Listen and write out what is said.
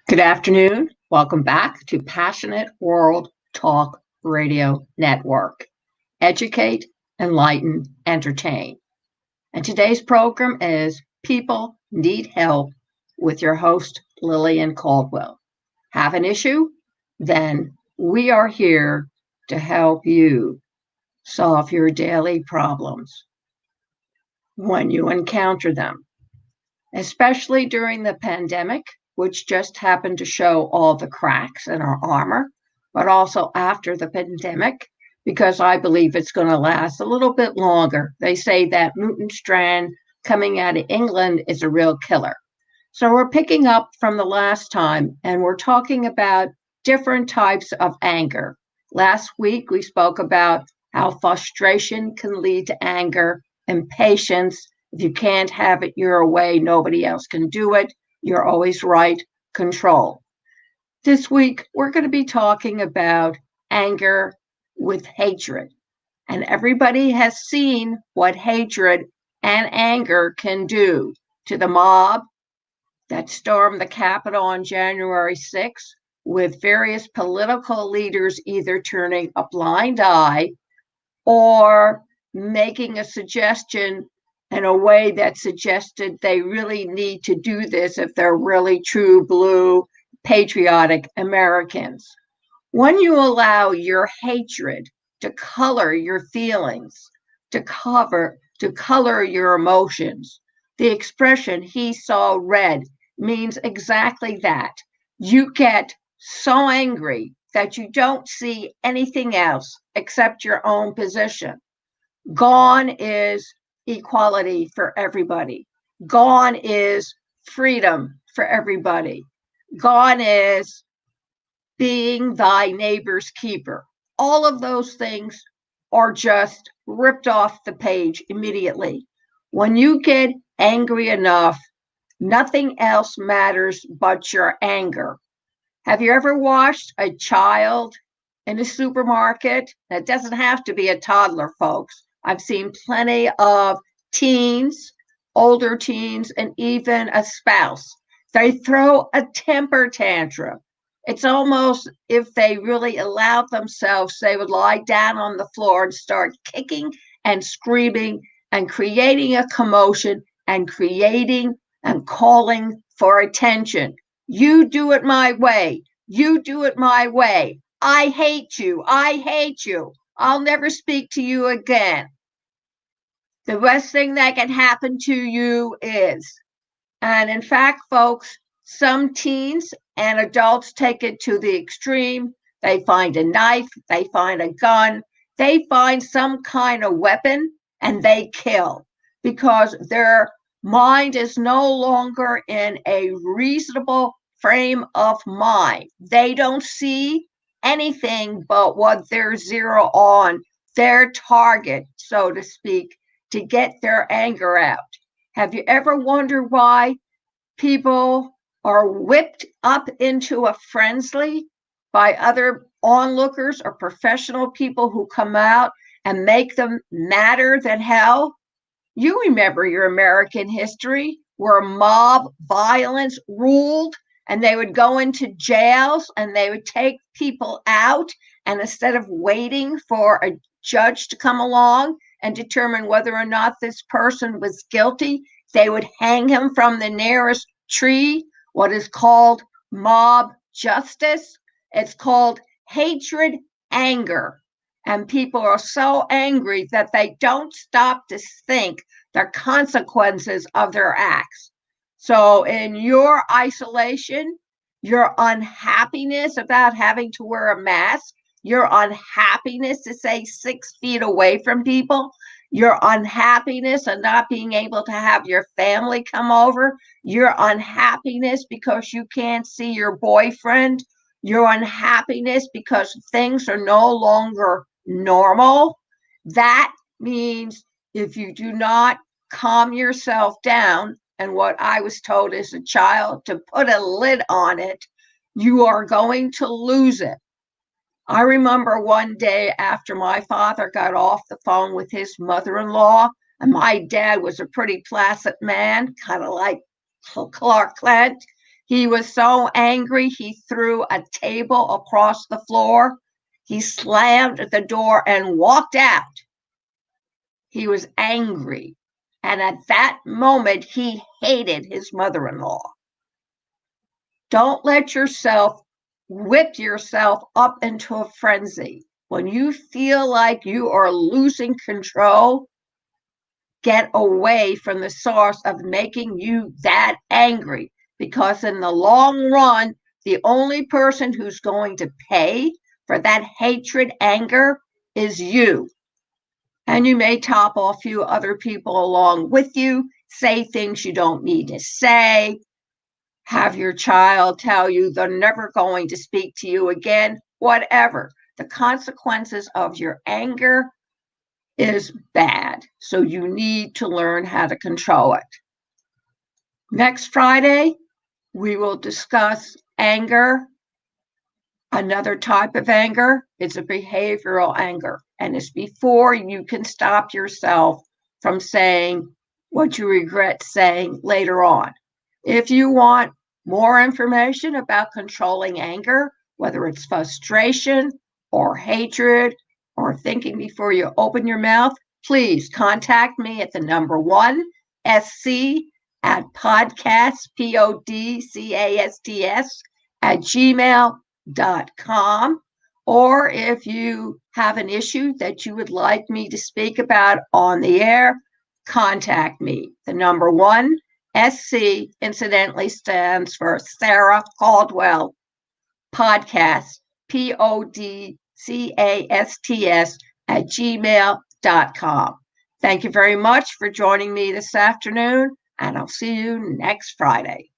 Good afternoon. Welcome back to Passionate World Talk Radio Network. Educate, enlighten, entertain. And today's program is People Need Help with your host, Lillian Cauldwell. Have an issue? Then we are here to help you solve your daily problems when you encounter them, especially during the pandemic, which just happened to show all the cracks in our armor, but also after the pandemic, because I believe it's going to last a little bit longer. They say that mutant strand coming out of England is a real killer. So we're picking up from the last time, and we're talking about different types of anger. Last week, we spoke about how frustration can lead to anger, impatience. If you can't have it your way, nobody else can do it. You're always right, control. This week, we're going to be talking about anger with hatred. And everybody has seen what hatred and anger can do to the mob that stormed the Capitol on January 6th, with various political leaders either turning a blind eye or making a suggestion in a way that suggested they really need to do this if they're really true blue patriotic Americans. When you allow your hatred to color your feelings, to color your emotions, the expression "he saw red" means exactly that. You get so angry that you don't see anything else except your own position. Gone is equality for everybody. Gone is freedom for everybody. Gone is being thy neighbor's keeper. All of those things are just ripped off the page immediately. When you get angry enough, nothing else matters but your anger. Have you ever watched a child in a supermarket? It doesn't have to be a toddler, folks. I've seen plenty of teens, older teens, and even a spouse. They throw a temper tantrum. It's almost if they really allowed themselves, they would lie down on the floor and start kicking and screaming and creating a commotion and creating and calling for attention. You do it my way. You do it my way. I hate you. I hate you. I'll never speak to you again. The best thing that can happen to you is, and in fact, folks, some teens and adults take it to the extreme. They find a knife, they find a gun, they find some kind of weapon, and they kill because their mind is no longer in a reasonable frame of mind. They don't see anything but what they're zero on, their target, so to speak, to get their anger out. Have you ever wondered why people are whipped up into a frenzy by other onlookers or professional people who come out and make them madder than hell? You remember your American history where mob violence ruled, and they would go into jails and they would take people out, and instead of waiting for a judge to come along and determine whether or not this person was guilty, they would hang him from the nearest tree. What is called mob justice. It's called hatred, anger. And people are so angry that they don't stop to think the consequences of their acts. So in your isolation, your unhappiness about having to wear a mask, your unhappiness to stay 6 feet away from people, your unhappiness of not being able to have your family come over, your unhappiness because you can't see your boyfriend, your unhappiness because things are no longer normal. That means if you do not calm yourself down, and what I was told as a child, to put a lid on it, you are going to lose it. I remember one day after my father got off the phone with his mother-in-law, and my dad was a pretty placid man, kind of like Clark Kent. He was so angry, he threw a table across the floor. He slammed the door and walked out. He was angry. And at that moment, he hated his mother-in-law. Don't let yourself whip yourself up into a frenzy. When you feel like you are losing control, get away from the source of making you that angry, because in the long run, the only person who's going to pay for that hatred, anger, is you. And you may topple a few other people along with you, say things you don't need to say, have your child tell you they're never going to speak to you again, whatever. The consequences of your anger is bad. So you need to learn how to control it. Next Friday, we will discuss anger. Another type of anger is a behavioral anger, and it's before you can stop yourself from saying what you regret saying later on. If you want more information about controlling anger, whether it's frustration or hatred or thinking before you open your mouth, please contact me at the number 1SC@podcast, PODCASTS, @gmail.com. Or if you have an issue that you would like me to speak about on the air, contact me. The number 1SC incidentally stands for Sarah Cauldwell Podcast, PODCASTS @gmail.com. Thank you very much for joining me this afternoon, and I'll see you next Friday.